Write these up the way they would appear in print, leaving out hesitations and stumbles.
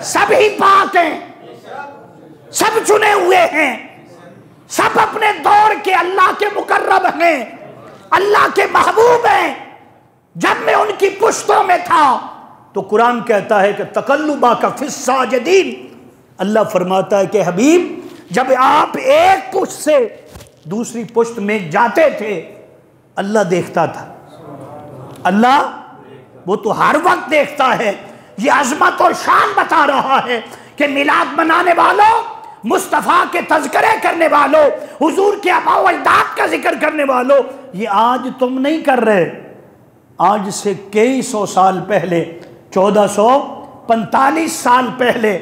सभी पाक हैं, सब चुने हुए हैं, सब अपने दौर के अल्लाह के मुकर्रब हैं, अल्लाह के महबूब हैं। जब मैं उनकी पुश्तों में था तो कुरान कहता है कि तकल्लुबा का फिस्साजिदीन, अल्लाह फरमाता है कि हबीब जब आप एक पुश्त से दूसरी पुश्त में जाते थे अल्लाह देखता था। अल्लाह वो तो हर वक्त देखता है। ये अजमत और शान बता रहा है कि मिलाद मनाने वालों, मुस्तफ़ा के तज़किरे करने वालों, हुजूर के आबा व अजदाद का जिक्र करने वालों, ये आज तुम नहीं कर रहे। आज से कई सौ साल पहले, 1445 साल पहले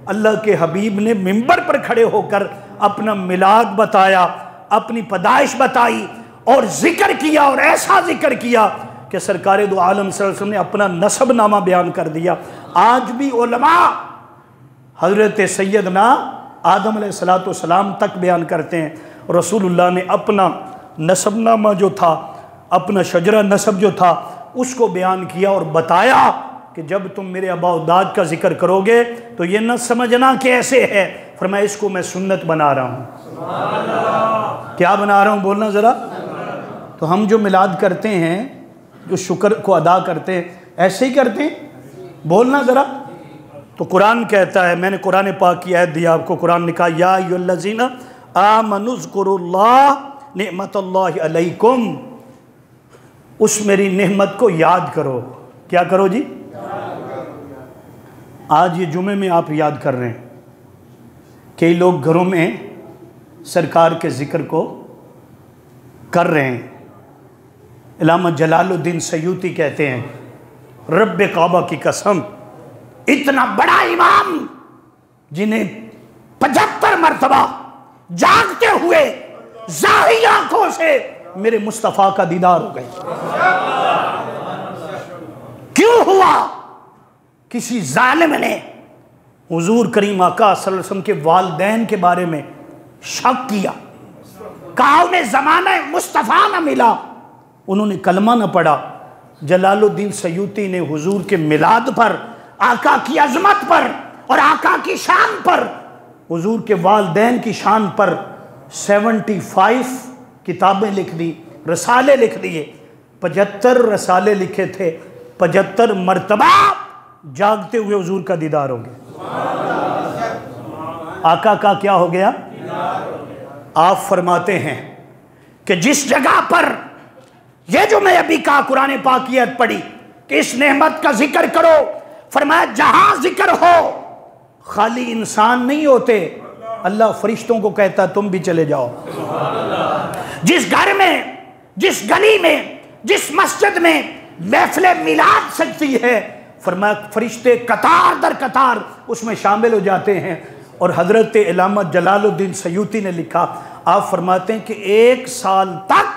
अल्लाह के हबीब ने मिंबर पर खड़े होकर अपना मिलाद बताया, अपनी पैदाइश बताई और जिक्र किया, और ऐसा जिक्र किया कि सरकार दो आलम सल्लल्लाहु अलैहि वसल्लम ने अपना नसब नामा बयान कर दिया। आज भी उलमा हज़रत सैयदना आदम अलैहिस्सलाम तक बयान करते हैं। रसूलुल्लाह ने अपना नसबनामा जो था, अपना शजरा नसब जो था, उसको बयान किया और बताया कि जब तुम मेरे आबा दाद का जिक्र करोगे तो ये न समझना कि ऐसे है, फरमाया इसको मैं सुन्नत बना रहा हूँ। क्या बना रहा हूँ बोलना ज़रा। तो हम जो मिलाद करते हैं, जो शुक्र को अदा करते हैं, ऐसे ही करते हैं, बोलना ज़रा। तो कुरान कहता है, मैंने कुरान पाक की आयत दी आपको, कुरान ने कहा या अय्युहल्लज़ीना आमनुज़्कुरुल्लाह निअमतुल्लाहि अलैकुम, उस मेरी नेमत को याद करो। क्या करो जी? आज ये जुमे में आप याद कर रहे हैं। कई लोग घरों में सरकार के ज़िक्र को कर रहे हैं। इलामा जलालुद्दीन सयूती कहते हैं, रब्बे काबा की कसम, इतना बड़ा इमाम जिन्हें 75 मरतबा जागते हुए ज़ाहिर आंखों से मेरे मुस्तफ़ा का दीदार हो गया। क्यों हुआ? किसी जालिम ने हुजूर करीम आका सल्लल्लाहु अलैहि वसल्लम के वालिदैन के बारे में शक किया, कहा उन्हें ज़माना मुस्तफ़ा न मिला, उन्होंने कलमा न पढ़ा। जलालुद्दीन सयूती ने हुजूर के मिलाद पर, आका की अजमत पर और आका की शान पर, हुजूर के वालिदैन की शान पर 75 किताबें लिख दी, रसाले लिख दिए। 75 रसाले लिखे थे, 75 मरतबा जागते हुए हुजूर का दीदार हो गया। आका का क्या हो गया? आप फरमाते हैं कि जिस जगह पर ये जो मैं अभी कहा, कुरान पाक की आयत पढ़ी कि इस नेमत का जिक्र करो, फरमाया जहां जिक्र हो खाली इंसान नहीं होते, अल्लाह फरिश्तों को कहता तुम भी चले जाओ। जिस घर में, जिस गली में, जिस मस्जिद में महफिल मिलाद सजती है, फरमाया फरिश्ते कतार दर कतार उसमें शामिल हो जाते हैं। और हजरत इलामा जलालुद्दीन सयूती ने लिखा, आप फरमाते हैं कि 1 साल तक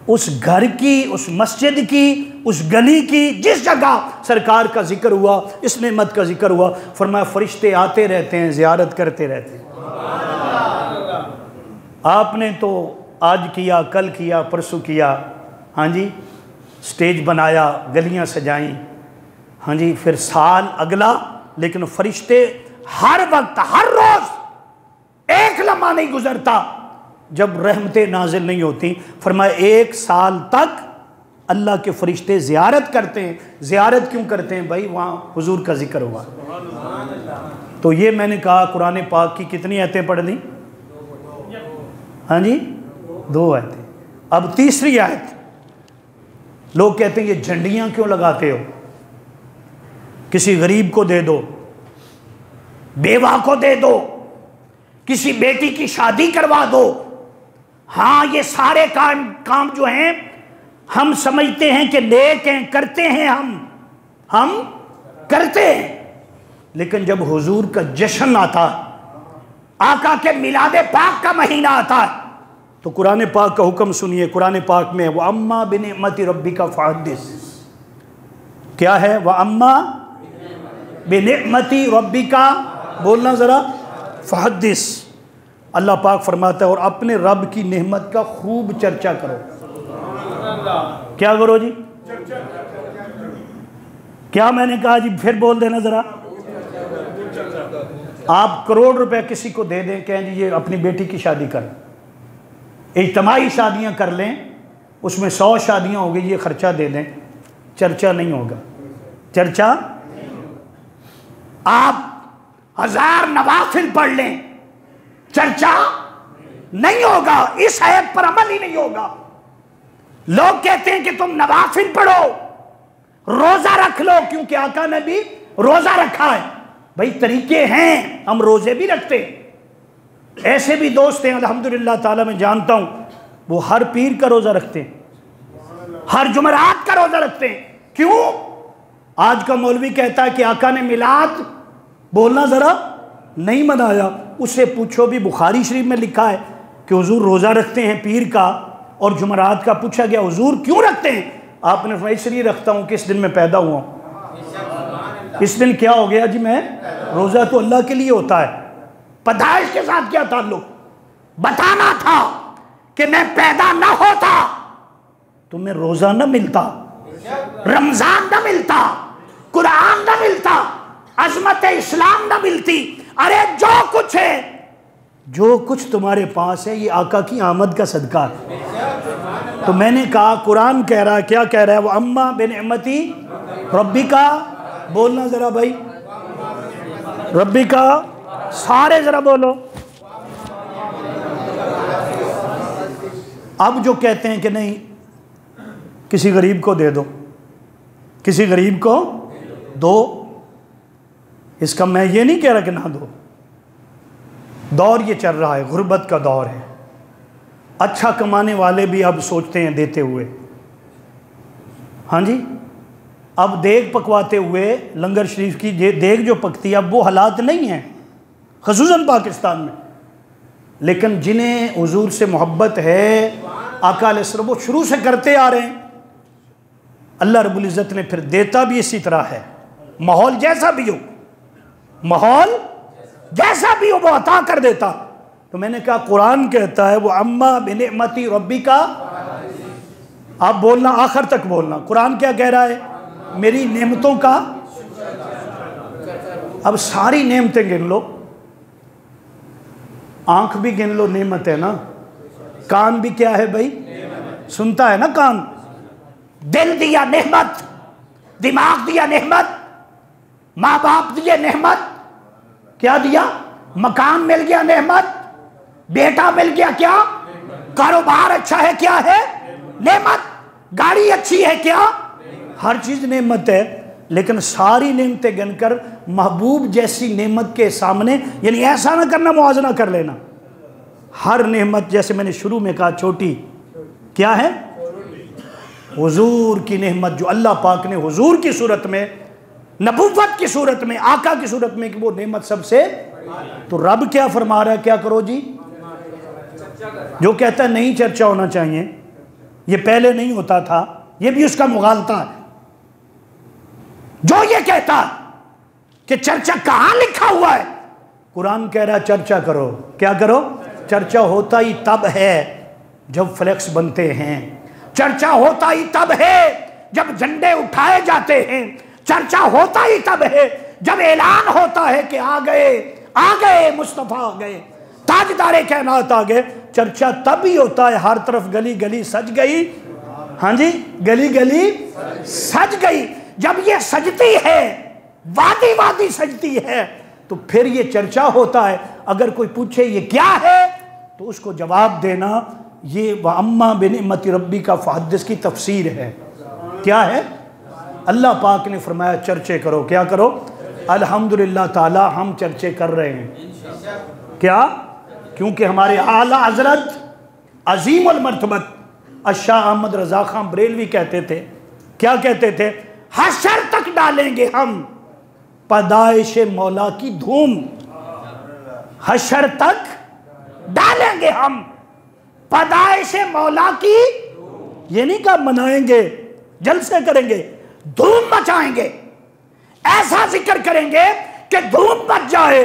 उस घर की, उस मस्जिद की, उस गली की, जिस जगह सरकार का जिक्र हुआ, इस नेमत का जिक्र हुआ, फरमाया फरिश्ते आते रहते हैं, ज़ियारत करते रहते हैं। आपने तो आज किया, कल किया, परसों किया, हाँ जी, स्टेज बनाया, गलियां सजाई, हाँ जी, फिर साल अगला, लेकिन फरिश्ते हर वक्त, हर रोज एक लम्हा नहीं गुजरता जब रहमतें नाजिल नहीं होती। फरमाया 1 साल तक अल्लाह के फरिश्ते ज़ियारत करते हैं। ज़ियारत क्यों करते हैं भाई? वहाँ हुजूर का जिक्र हुआ। तो ये मैंने कहा कुरान पाक की कितनी आयतें पढ़ दी? हाँ जी, 2 आयतें। अब तीसरी आयत, लोग कहते हैं ये झंडियाँ क्यों लगाते हो? किसी गरीब को दे दो, बेवा को दे दो, किसी बेटी की शादी करवा दो। हाँ, ये सारे काम जो हैं हम समझते हैं कि नेक हैं, करते हैं, हम करते हैं। लेकिन जब हुजूर का जश्न आता, आका के मिलादे पाक का महीना आता है, तो कुरान पाक का हुक्म सुनिए। कुरान पाक में व अम्मा बिनिअमति रब्बिका फहद्दिस, क्या है? व अम्मा बिनिअमति रब्बिका, बोलना ज़रा, फहद्दिस। अल्लाह पाक फरमाता है और अपने रब की नेमत का खूब चर्चा करो। क्या करो जी? क्या मैंने कहा जी? फिर बोल देना ज़रा। आप करोड़ रुपए किसी को दे दें, कहें जी ये अपनी बेटी की शादी कर, इज्तिमाई शादियां कर लें, उसमें 100 शादियां हो गई, ये खर्चा दे दें, चर्चा नहीं होगा। चर्चा, आप 1000 नवाफिल पढ़ लें, चर्चा नहीं होगा। इस आयत पर अमल ही नहीं होगा। लोग कहते हैं कि तुम नवाफिल पढ़ो, रोजा रख लो, क्योंकि आका ने भी रोजा रखा है। भाई तरीके हैं, हम रोजे भी रखते हैं। ऐसे भी दोस्त हैं अल्हम्दुलिल्लाह ताला मैं जानता हूं, वो हर पीर का रोजा रखते हैं, हर जुमरात का रोजा रखते हैं। क्यों? आज का मौलवी कहता है कि आका ने मिलाद बोलना जरा नहीं मनाया। उससे पूछो भी, बुखारी शरीफ में लिखा है कि हुजूर रोजा रखते हैं पीर का और जुमरात का। पूछा गया हुजूर क्यों रखते हैं? आपने फरमाया इसलिए रखता हूं कि इस दिन मैं पैदा हुआ हूं। इस दिन क्या हो गया जी? मैं रोजा तो अल्लाह के लिए होता है, पैदाइश के साथ क्या ताल्लुक? बताना था कि मैं पैदा ना होता तुम्हें रोजा ना मिलता, रमजान ना मिलता, कुरान ना मिलता, अजमत इस्लाम ना मिलती। अरे जो कुछ है, जो कुछ तुम्हारे पास है, ये आका की आमद का सदका है। तो मैंने कहा कुरान कह रहा है, क्या कह रहा है? वो अम्मा बिनिअमती रब्बिका, बोलना जरा भाई, रब्बिका, सारे जरा बोलो। अब जो कहते हैं कि नहीं किसी गरीब को दे दो, किसी गरीब को दो, इसका मैं ये नहीं कह रहा कि ना दो। दौर ये चल रहा है, गुर्बत का दौर है। अच्छा कमाने वाले भी अब सोचते हैं देते हुए, हाँ जी, अब देग पकवाते हुए लंगर शरीफ की देग जो पकती है, अब वो हालात नहीं हैं ख़ुसूसन पाकिस्तान में। लेकिन जिन्हें हुजूर से मोहब्बत है, आका अलैहिस्सलाम वो शुरू से करते आ रहे हैं, अल्लाह रब्बुल इज़्ज़त ने फिर देता भी इसी तरह है। माहौल जैसा भी हो, माहौल जैसा भी हो वो अता कर देता। तो मैंने कहा कुरान कहता है वो अम्मा बिनिअमती रब्बिका, आप बोलना आखिर तक बोलना। कुरान क्या कह रहा है? मेरी नेमतों का, अब सारी नेमतें गिन लो, आंख भी गिन लो, नेमत है ना। कान भी क्या है भाई? सुनता है ना कान। दिल दिया नेमत, दिमाग दिया नेमत, माँ बाप दिए नेमत, क्या दिया? मकान मिल गया नेमत, बेटा मिल गया क्या? कारोबार अच्छा है क्या है? नेमत। गाड़ी अच्छी है क्या? हर चीज नेमत है। लेकिन सारी नेमतें गिनकर महबूब जैसी नेमत के सामने, यानी ऐसा ना करना, मुआवजा कर लेना। हर नेमत, जैसे मैंने शुरू में कहा, छोटी क्या है? हुजूर की नेमत, जो अल्लाह पाक ने हुजूर की सूरत में, नबुव्वत की सूरत में, आका की सूरत में, कि वो नेमत सबसे। तो रब क्या फरमा रहा है? क्या करो जी? जो कहता है नहीं चर्चा होना चाहिए, ये पहले नहीं होता था, ये भी उसका मुगालता है। जो ये कहता कि चर्चा कहां लिखा हुआ है, कुरान कह रहा है चर्चा करो। क्या करो? चर्चा होता ही तब है जब फ्लैक्स बनते हैं, चर्चा होता ही तब है जब झंडे उठाए जाते हैं, चर्चा होता ही तब है जब ऐलान होता है कि आ गए मुस्तफा, आ गए ताजदारे कायनात, आ गए। चर्चा तब ही होता है, हर तरफ गली गली सज गई, हाँ जी, गली गली सज गई। जब ये सजती है, वादी वादी सजती है, तो फिर ये चर्चा होता है। अगर कोई पूछे ये क्या है, तो उसको जवाब देना ये व अम्मा बिनिअमति रब्बी का फहदिस की तफसीर है। क्या है? अल्लाह पाक ने फरमाया चर्चे करो। क्या करो? अल्हम्दुलिल्लाह ताला हम चर्चे कर रहे हैं। क्या? क्योंकि हमारे आला हजरत अजीम अल मर्तबत शाह अहमद रजा खान बरेलवी कहते थे, क्या कहते थे? हशर तक डालेंगे हम पैदाइश मौला की धूम, हशर तक डालेंगे हम पैदाइश मौला की। ये नहीं कहा मनाएंगे, जलसे करेंगे, धूम मचाएंगे, ऐसा जिक्र करेंगे कि धूम मच जाए।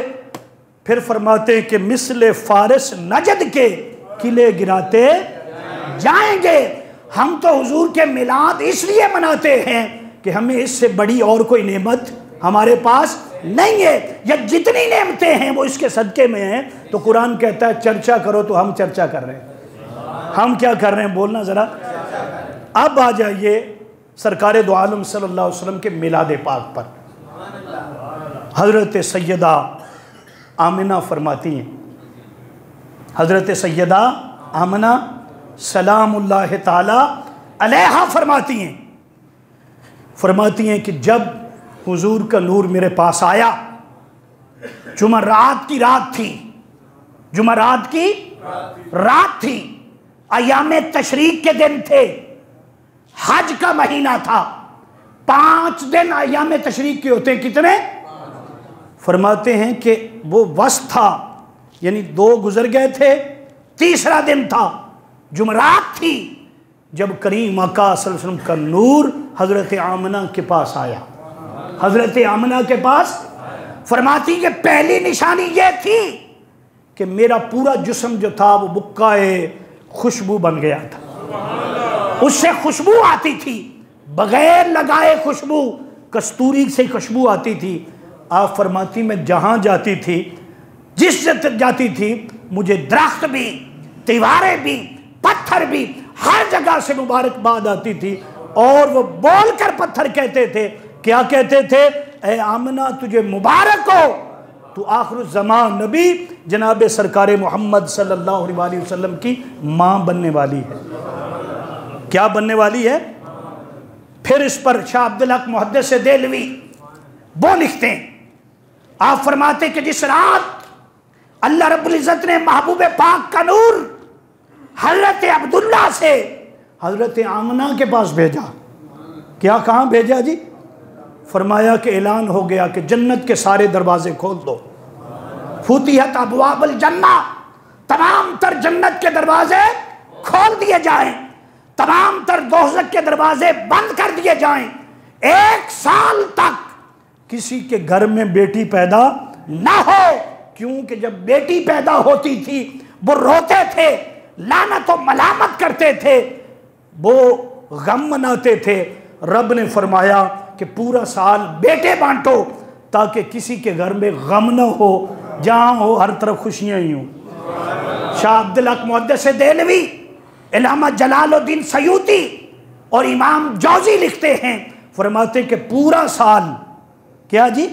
फिर फरमाते हैं कि मिसले फारिस नजद के किले गिराते जाएंगे। हम तो हुजूर के मिलाद इसलिए मनाते हैं कि हमें इससे बड़ी और कोई नेमत हमारे पास नहीं है, या जितनी नेमतें हैं वो इसके सदके में हैं। तो कुरान कहता है चर्चा करो, तो हम चर्चा कर रहे हैं। हम क्या कर रहे हैं, बोलना ज़रा। अब आ जाइए सरकार दो आलम सल्लल्लाहु अलैहि वसल्लम के मिलाद पाक पर। हज़रत सैयदा आमिना फरमाती हैं, हज़रत सैयदा आमिना सलामुल्लाह ताला अलैहा फरमाती हैं कि जब हुजूर का नूर मेरे पास आया, जुमरात की रात थी, जुमरात की रात थी, अयाम तशरीक के दिन थे, हज का महीना था, 5 दिन अयाम तशरीक के होते हैं। कितने? फरमाते हैं कि वो वस्त था, यानी 2 गुजर गए थे, तीसरा दिन था, जुमरात थी, जब करीम आका सल्लल्लाहु अलैहि वसल्लम का नूर हज़रत आमिना के पास आया। हज़रत आमिना के पास फरमाती कि पहली निशानी ये थी कि मेरा पूरा जिस्म जो था वो बुक्काए खुशबू बन गया था, उससे खुशबू आती थी, बगैर लगाए खुशबू, कस्तूरी से खुशबू आती थी। आप फरमाती मैं जहाँ जाती थी, जिस जगह जाती थी, मुझे दरख्त भी, दीवारें भी, पत्थर भी, हर जगह से मुबारकबाद आती थी। और वो बोलकर पत्थर कहते थे, क्या कहते थे? ए आमिना तुझे मुबारक हो, तू आखिर ज़मान नबी जनाब सरकार मोहम्मद सल्लल्लाहु अलैहि वसल्लम की माँ बनने वाली है। क्या बनने वाली है? फिर इस पर शाह अब्दुल हक मुहद्दिस देलवी वो लिखते हैं, आप फरमाते कि जिस रात अल्लाह रब्बुल इज़्ज़त ने महबूब पाक का नूर हज़रत अब्दुल्ला से हज़रत आमिना के पास भेजा। क्या कहाँ भेजा जी? फरमाया कि ऐलान हो गया कि जन्नत के सारे दरवाजे खोल दो, फुतिहत अबवाबुल जन्ना, तमाम तर जन्नत के दरवाजे खोल दिए जाएं, तमाम तर दोज़ख के दरवाजे बंद कर दिए जाएं। 1 साल तक किसी के घर में बेटी पैदा ना हो, क्योंकि जब बेटी पैदा होती थी वो रोते थे, लानत और मलामत करते थे, वो गम मनाते थे। रब ने फरमाया कि पूरा साल बेटे बांटो ताकि किसी के घर में गम न हो, जहाँ हो हर तरफ खुशियाँ ही हों। शाह अब्दुल हक मुहद्दिस देलवी, इल्लामा जलालुद्दीन सयूती और इमाम जौज़ी लिखते हैं, फरमाते कि पूरा साल, क्या जी,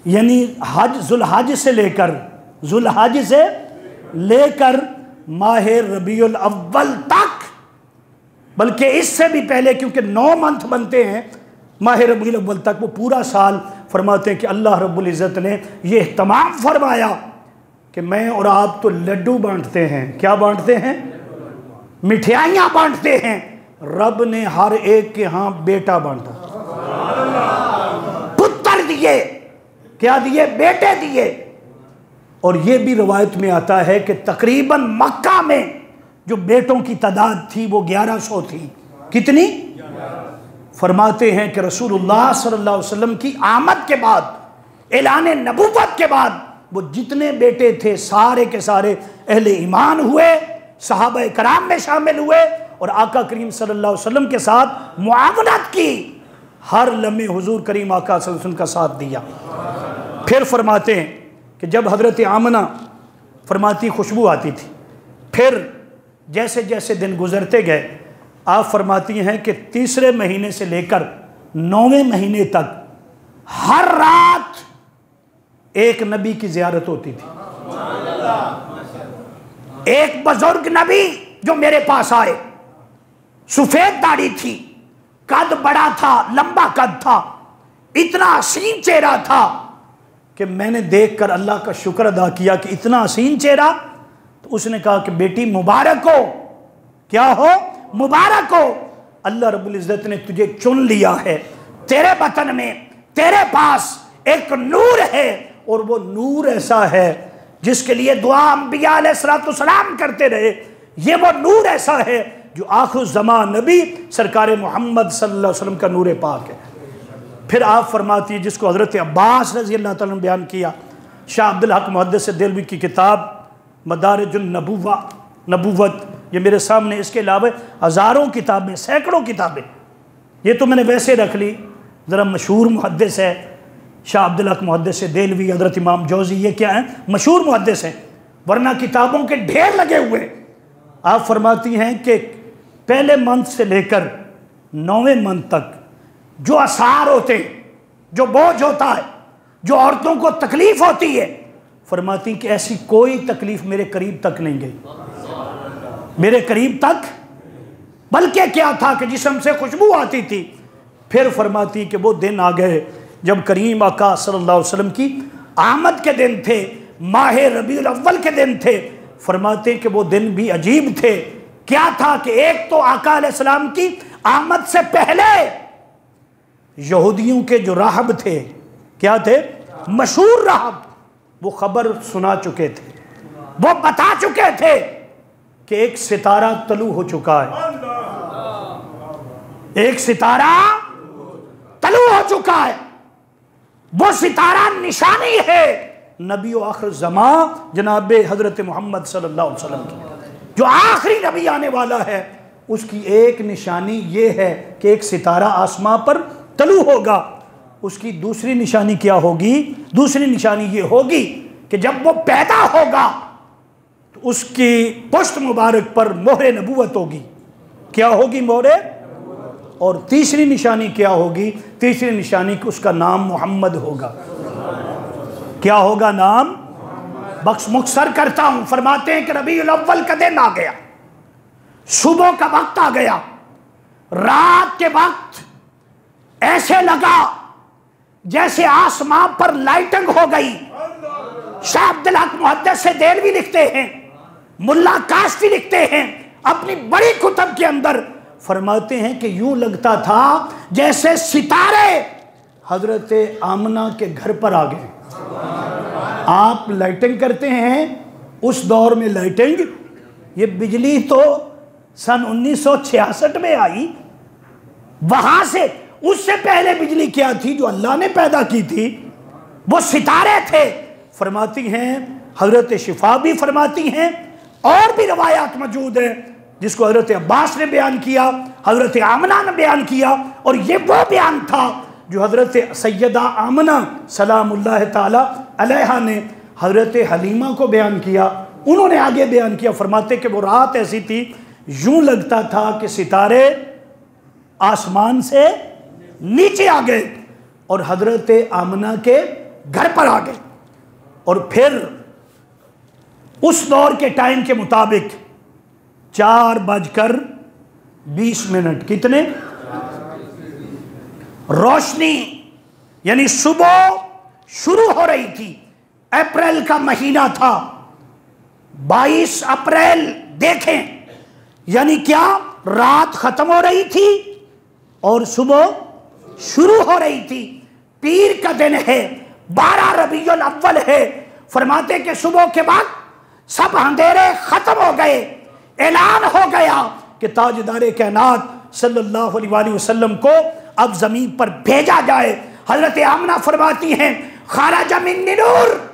यानी जुल्हज से लेकर माह रबीउल अव्वल तक, बल्कि इससे भी पहले, क्योंकि 9 मंथ बनते हैं माह रबीउल अव्वल तक, वो पूरा साल फरमाते हैं कि अल्लाह रब्बुल इज़्ज़त ने ये इह्तिमाम फरमाया कि मैं और आप तो लड्डू बांटते हैं, क्या बांटते हैं? मिठाइयाँ बांटते हैं। रब ने हर एक के यहाँ बेटा बांटा, पुत्र दिए, क्या दिए? बेटे दिए। और ये भी रवायत में आता है कि तकरीबन मक्का में जो बेटों की तादाद थी वो 1100 थी। कितनी? फरमाते हैं कि रसूलुल्लाह सल्लल्लाहु अलैहि वसल्लम की आमद के बाद, ऐलान नबूवत के बाद, वो जितने बेटे थे सारे के सारे अहले ईमान हुए, सहाबा कराम में शामिल हुए और आका करीम सल्लल्लाहु अलैहि वसल्लम के साथ मुआवनत की, हर लम्हे हुजूर करीम आका सल्लल्लाहु अलैहि वसल्लम का साथ दिया। फिर फरमाते हैं कि जब हज़रत आमिना फरमाती खुशबू आती थी, फिर जैसे जैसे दिन गुजरते गए, आप फरमाती हैं कि 3रे महीने से लेकर 9वें महीने तक हर रात एक नबी की ज़ियारत होती थी। एक बुजुर्ग नबी जो मेरे पास आए, सफ़ेद दाढ़ी थी, कद बड़ा था, लंबा कद था, इतना हसीन चेहरा था कि मैंने देखकर अल्लाह का शुक्र अदा किया कि इतना हसीन चेहरा। तो उसने कहा कि बेटी मुबारक हो। क्या हो? मुबारक हो, अल्लाह रब्बुल इज़्ज़त ने तुझे चुन लिया है, तेरे वतन में तेरे पास एक नूर है, और वो नूर ऐसा है जिसके लिए दुआ अंबिया अलैहिस्सलाम करते रहे। ये वो नूर ऐसा है जो आखिर ज़मान नबी सरकार मोहम्मद सल्लल्लाहु अलैहि वसल्लम का नूर पाक है। फिर आप फरमाती है, जिसको हज़रत अब्बास रज़ी अल्लाह तआला ने बयान किया, शाह अब्दुल हक मुहद्दिस देलवी की किताब मदारिजुन नबूवत, ये मेरे सामने, इसके अलावा हज़ारों किताबें, सैकड़ों किताबें ये तो मैंने वैसे रख ली, ज़रा मशहूर मुहद्दिस है शाह अब्दुल हक मुहद्दिस देलवी, हज़रत इमाम जौज़ी, ये क्या है, मशहूर मुहद्दिस हैं, वरना किताबों के ढेर लगे हुए। आप फरमाती हैं कि पहले मंथ से लेकर 9वें मंथ तक जो आसार होते हैं, जो बोझ होता है, जो औरतों को तकलीफ होती है, फरमाती कि ऐसी कोई तकलीफ मेरे करीब तक नहीं गई, मेरे करीब तक। बल्कि क्या था कि जिस्म से खुशबू आती थी। फिर फरमाती कि वो दिन आ गए जब करीम आका सल्लल्लाहु अलैहि वसल्लम की आमद के दिन थे, माह रबीउल अव्वल के दिन थे। फरमाते कि वो दिन भी अजीब थे। क्या था कि एक तो आका अलैहिस्सलाम की आमद से पहले यहूदियों के जो राहब थे, क्या थे, मशहूर राहब, वो खबर सुना चुके थे, वो बता चुके थे कि एक सितारा तलू हो चुका है, एक सितारा तलू हो चुका है। वो सितारा निशानी है नबी आखिर ज़मा जनाब हजरत मोहम्मद सल्लल्लाहु अलैहि वसल्लम की, जो आखिरी नबी आने वाला है। उसकी एक निशानी ये है कि एक सितारा आसमां पर तलू होगा। उसकी दूसरी निशानी क्या होगी? दूसरी निशानी ये होगी कि जब वो पैदा होगा तो उसकी पुश्त मुबारक पर मोहरे नबूवत होगी। क्या होगी? मोहरे। और तीसरी निशानी क्या होगी? तीसरी निशानी कि उसका नाम मोहम्मद होगा। क्या होगा? नाम। बख्श मुख्तसर करता हूं। फरमाते हैं कि रबीउल अव्वल का दिन आ गया, सुबह का वक्त आ गया, रात के वक्त ऐसे लगा जैसे आसमां पर लाइटिंग हो गई। शाह अब्दुल हक मुहद्दिस से देलवी लिखते हैं, मुल्ला काश्ती लिखते हैं अपनी बड़ी कुतुब के अंदर, फरमाते हैं कि यूं लगता था जैसे सितारे हजरत आमना के घर पर आ गए। आप लाइटिंग करते हैं, उस दौर में लाइटिंग, ये बिजली तो सन 1966 में आई, वहां से उससे पहले बिजली क्या थी जो अल्लाह ने पैदा की थी? वो सितारे थे। फरमाती हैं हजरत शिफा भी फरमाती हैं, और भी रवायात मौजूद है जिसको हजरत अब्बास ने बयान किया, हजरत आमना ने बयान किया, और ये वो बयान था जो हजरत सैयदा आमना सलामुल्लाह ताला अलैहा ने हजरत हलीमा को बयान किया। उन्होंने आगे बयान किया, फरमाते कि वो रात ऐसी थी यूं लगता था कि सितारे आसमान से नीचे आ गए और हजरत आमना के घर पर आ गए। और फिर उस दौर के टाइम के मुताबिक 4:20 कितने रोशनी, यानी सुबह शुरू हो रही थी। अप्रैल का महीना था, 22 अप्रैल देखें, यानी क्या, रात खत्म हो रही थी और सुबह शुरू हो रही थी। पीर का दिन है, 12 रबीउल अव्वल है। फरमाते कि सुबह के बाद सब अंधेरे खत्म हो गए। ऐलान हो गया कि ताजदार कायनात सल्लल्लाहु अलैहि वसल्लम को अब जमीन पर भेजा जाए। हजरत आमना फरमाती हैं, खारज मिन्नी नूर,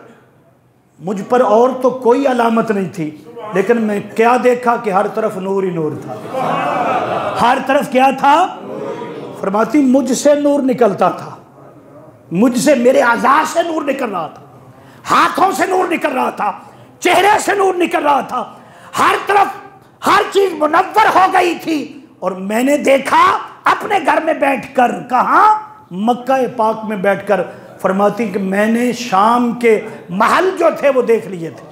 मुझ पर और तो कोई अलामत नहीं थी, लेकिन मैं क्या देखा कि हर तरफ नूर ही नूर था। हर तरफ क्या था? फरमाती मुझसे नूर निकलता था, मुझसे, मेरे आज़ा से नूर निकल रहा था, हाथों से नूर निकल रहा था, चेहरे से नूर निकल रहा था, हर तरफ हर चीज मुनव्वर हो गई थी। और मैंने देखा अपने घर में बैठकर, कहाँ? मक्का पाक में बैठकर। फरमाती कि मैंने शाम के महल जो थे वो देख लिए थे।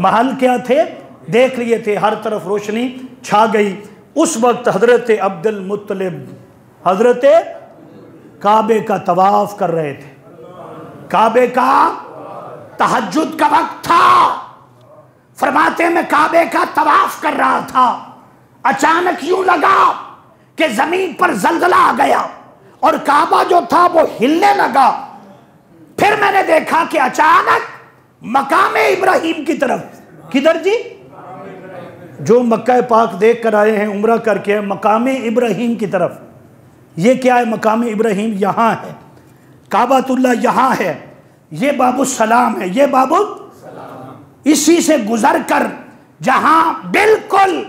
महल क्या थे? देख लिए थे। हर तरफ रोशनी छा गई। उस वक्त हजरत अब्दुल मुत्तलिब हजरत काबे का तवाफ कर रहे थे। काबे का तहज्जुद का वक्त था। फरमाते में काबे का तवाफ कर रहा था, अचानक यूं लगा कि जमीन पर जलजला आ गया और काबा जो था वो हिलने लगा। फिर मैंने देखा कि अचानक मकामे इब्राहिम की तरफ, किधर जी? जो मक्का पाक देख कर आए हैं उम्रा करके, मकामे इब्राहिम की तरफ। ये क्या है? मकामे इब्राहिम यहाँ है, काबातुल्लाह यहाँ है, ये बाबू सलाम है, ये बाबू, इसी से गुजर कर जहां बिल्कुल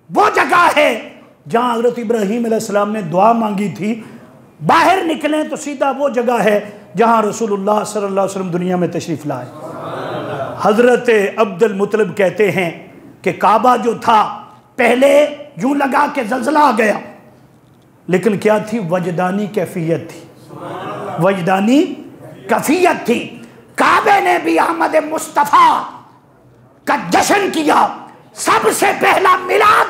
वो जगह है जहाँ हज़रत इब्राहीम अलैहिस्सलाम ने दुआ मांगी थी, बाहर निकलें तो सीधा वो जगह है जहाँ रसूलुल्लाह सल्लल्लाहु अलैहि वसल्लम दुनिया में तशरीफ़ लाए। हज़रत अब्दुल मुत्तलिब कहते हैं कि काबा जो था पहले यूं लगा के ज़लज़ला आ गया, लेकिन क्या थी, वजदानी कैफियत थी, वजदानी कैफियत थी। काबे ने भी अहमद मुस्तफ़ा का जश्न किया, सबसे पहला मिलाद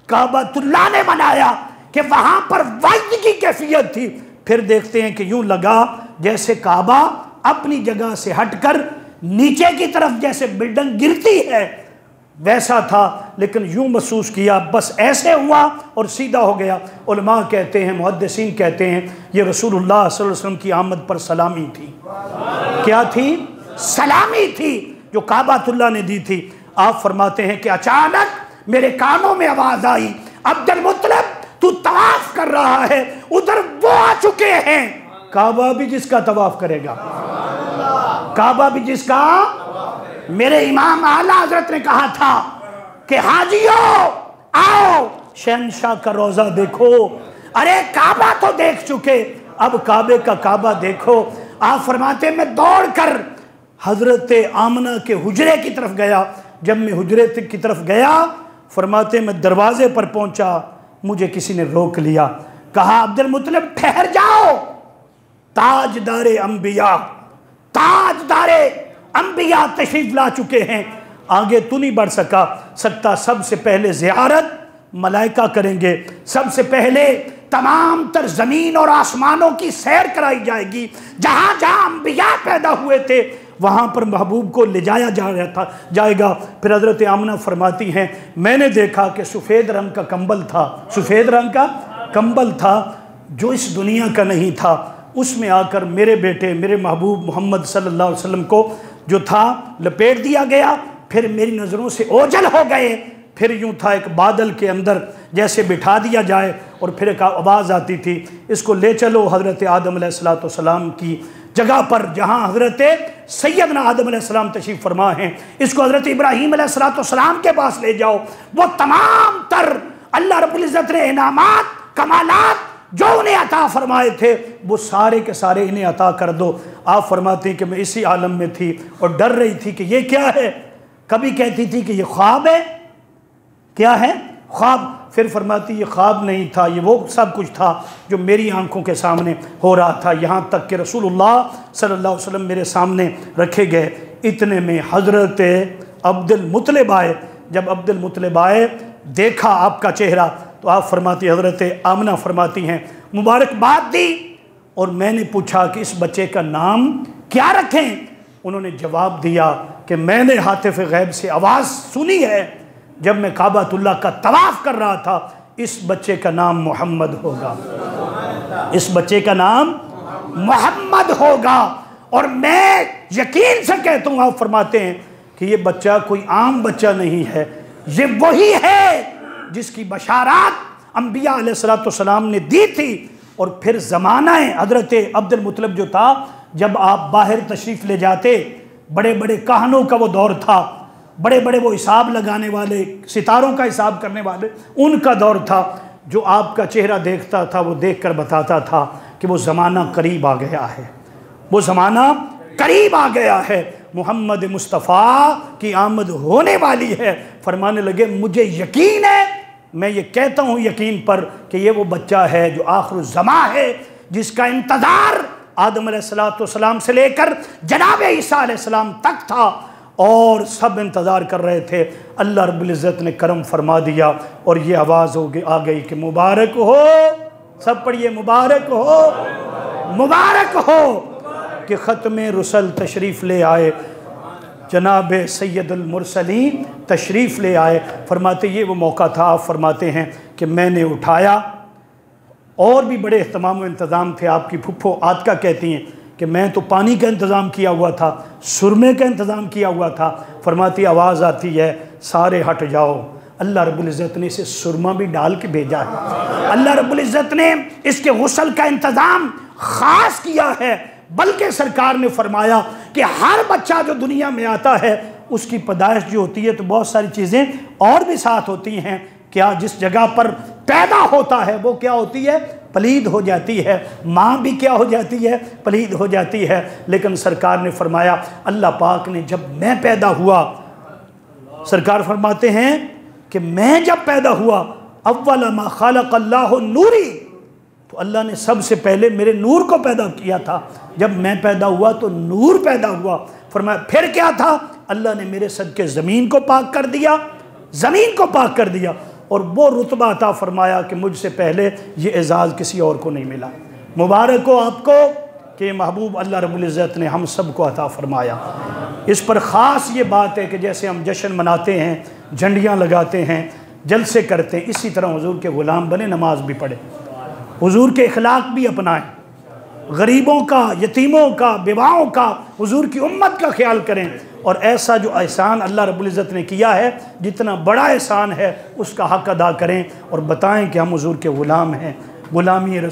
काबतुल्लाह ने मनाया कि वहां पर वजद की कैफियत थी। फिर देखते हैं कि यूं लगा जैसे काबा अपनी जगह से हटकर नीचे की तरफ जैसे बिल्डिंग गिरती है वैसा था, लेकिन यूं महसूस किया बस ऐसे हुआ और सीधा हो गया। उलमा कहते हैं, मुहद्दिसीन कहते हैं, ये रसूलुल्लाह सल्लल्लाहु अलैहि वसल्लम की आमद पर सलामी थी। क्या थी? सलामी थी जो काबातुल्लाह ने दी थी। आप फरमाते हैं कि अचानक मेरे कानों में आवाज आई, अब्दुल मुत्तलिब तू तवाफ कर रहा है, उधर वो आ चुके हैं। काबा भी जिसका तवाफ करेगा, काबा भी जिसका, मेरे इमाम आला हजरत ने कहा था कि हाजियों आओ शहंशाह का रोजा देखो। अरे काबा तो देख चुके, अब काबे का काबा देखो। आप फरमाते मैं दौड़कर हजरत आमना के हुजरे की तरफ गया। जब मैं हुजरे की तरफ गया, फरमाते मैं दरवाजे पर पहुंचा, मुझे किसी ने रोक लिया, कहा अब्दुल मुत्तलिब ठहर जाओ, ताजदारे अंबिया, ताजदारे अंबिया तशरीफ ला चुके हैं, आगे तू नहीं बढ़ सकता। सबसे पहले ज़ियारत मलाइका करेंगे, सबसे पहले तमाम तर ज़मीन और आसमानों की सैर कराई जाएगी। जहाँ जहाँ अंबिया पैदा हुए थे वहाँ पर महबूब को ले जाया जाएगा। फिर हज़रत आमना फरमाती हैं, मैंने देखा कि सफ़ेद रंग का कंबल था, सफ़ेद रंग का कंबल था जो इस दुनिया का नहीं था। उसमें आकर मेरे बेटे, मेरे महबूब मोहम्मद सल्लल्लाहु अलैहि वसल्लम को जो था लपेट दिया गया। फिर मेरी नज़रों से ओझल हो गए। फिर यूं था एक बादल के अंदर जैसे बिठा दिया जाए, और फिर एक आवाज़ आती थी, इसको ले चलो हज़रत आदम अलैहिस्सलाम की जगह पर जहाँ हज़रत सैयदना आदम अलैहिस्सलाम तशरीफ़ फरमा हैं। इसको हज़रत इब्राहीम अलैहिस्सलाम के पास ले जाओ। वो तमाम तर अल्लाह रब्बुल इज़्ज़त ने इनामात, कमालात जो उन्हें अता फरमाए थे वो सारे के सारे इन्हें अता कर दो। आप फरमाते हैं कि मैं इसी आलम में थी और डर रही थी कि ये क्या है। कभी कहती थी कि ये ख्वाब है, क्या है ख्वाब। फिर फरमाती ये ख्वाब नहीं था, ये वो सब कुछ था जो मेरी आंखों के सामने हो रहा था। यहाँ तक कि रसूलुल्लाह सल्लल्लाहु अलैहि वसल्लम मेरे सामने रखे गए। इतने में हज़रत अब्दुल मुत्तलिब आए। जब अब्दुल मुत्तलिब आए, देखा आपका चेहरा, तो आप फरमाती, हज़रत आमना फरमाती हैं, मुबारकबाद दी। और मैंने पूछा कि इस बच्चे का नाम क्या रखें। उन्होंने जवाब दिया कि मैंने हातिफ़ गैब से आवाज़ सुनी है जब मैं काबातुल्लाह का तवाफ़ कर रहा था, इस बच्चे का नाम मोहम्मद होगा, इस बच्चे का नाम मोहम्मद होगा। और मैं यकीन से कहता हूँ, आप फरमाते हैं कि ये बच्चा कोई आम बच्चा नहीं है, ये वही है जिसकी बशारात अंबिया अलैहिस्सलाम ने दी थी। और फिर ज़माना हज़रत अब्दुल मुत्तलिब जो था, जब आप बाहर तशरीफ़ ले जाते, बड़े बड़े कहानों का वो दौर था, बड़े बड़े वो हिसाब लगाने वाले, सितारों का हिसाब करने वाले, उनका दौर था। जो आपका चेहरा देखता था वो देख कर बताता था कि वो ज़माना करीब आ गया है, वो ज़माना करीब आ गया है, मोहम्मद मुस्तफ़ा की आमद होने वाली है। फरमाने लगे मुझे यकीन है, मैं ये कहता हूँ यकीन पर कि ये वो बच्चा है जो आखिर ज़मा है, जिसका इंतज़ार आदम अलैहिस्सलाम से लेकर जनाब ईसा अलैहिस्सलाम तक था और सब इंतज़ार कर रहे थे। अल्लाह रब्बुल इज़्ज़त ने करम फरमा दिया और ये आवाज़ आ गई कि मुबारक हो, सब पढ़िए, मुबारक हो, मुबारक हो कि ख़त्म रुसल तशरीफ़ ले आए, जनाब सैयदुल मुरसलीन तशरीफ़ ले आए। फरमाते ये वो मौका था। आप फरमाते हैं कि मैंने उठाया, और भी बड़े अहतमाम व इंतज़ाम थे। आपकी फुफ्फो आतका कहती हैं कि मैं तो पानी का इंतज़ाम किया हुआ था, सुरमे का इंतज़ाम किया हुआ था। फरमाती आवाज़ आती है सारे हट जाओ। अल्लाह रब्बुल इज़्ज़त ने इसे सुरमा भी डाल के भेजा है। अल्लाह रब्बुल इज़्ज़त ने इसके गुस्ल का इंतज़ाम ख़ास किया है। बल्कि सरकार ने फरमाया कि हर बच्चा जो दुनिया में आता है उसकी पैदाइश जो होती है तो बहुत सारी चीज़ें और भी साथ होती हैं। क्या जिस जगह पर पैदा होता है वो क्या होती है, पलीद हो जाती है। माँ भी क्या हो जाती है, पलीद हो जाती है। लेकिन सरकार ने फरमाया, अल्लाह पाक ने जब मैं पैदा हुआ, सरकार फरमाते हैं कि मैं जब पैदा हुआ, अव्वल मा खलक़ अल्लाहु नूरी, तो अल्लाह ने सबसे पहले मेरे नूर को पैदा किया था। जब मैं पैदा हुआ तो नूर पैदा हुआ। फरमाया फिर क्या था, अल्लाह ने मेरे सदके ज़मीन को पाक कर दिया, ज़मीन को पाक कर दिया, और वो रुतबा अता फरमाया कि मुझसे पहले ये एजाज़ किसी और को नहीं मिला। मुबारक हो आपको कि महबूब अल्लाह रब्बुल इज़्ज़त ने हम सब को अता फरमाया। इस पर ख़ास ये बात है कि जैसे हम जश्न मनाते हैं, झंडियाँ लगाते हैं, जलसे करते हैं, इसी तरह हुजूर के ग़ुलाम बने, नमाज भी पढ़े, हुजूर के अखलाक भी अपनाएं, गरीबों का, यतीमों का, विवाहों का, हुजूर की उम्मत का ख्याल करें। और ऐसा जो एहसान अल्लाह रब्बुल इज़्ज़त ने किया है, जितना बड़ा एहसान है, उसका हक़ अदा करें और बताएं कि हम हुजूर के ग़ुलाम हैं। ग़ुलामी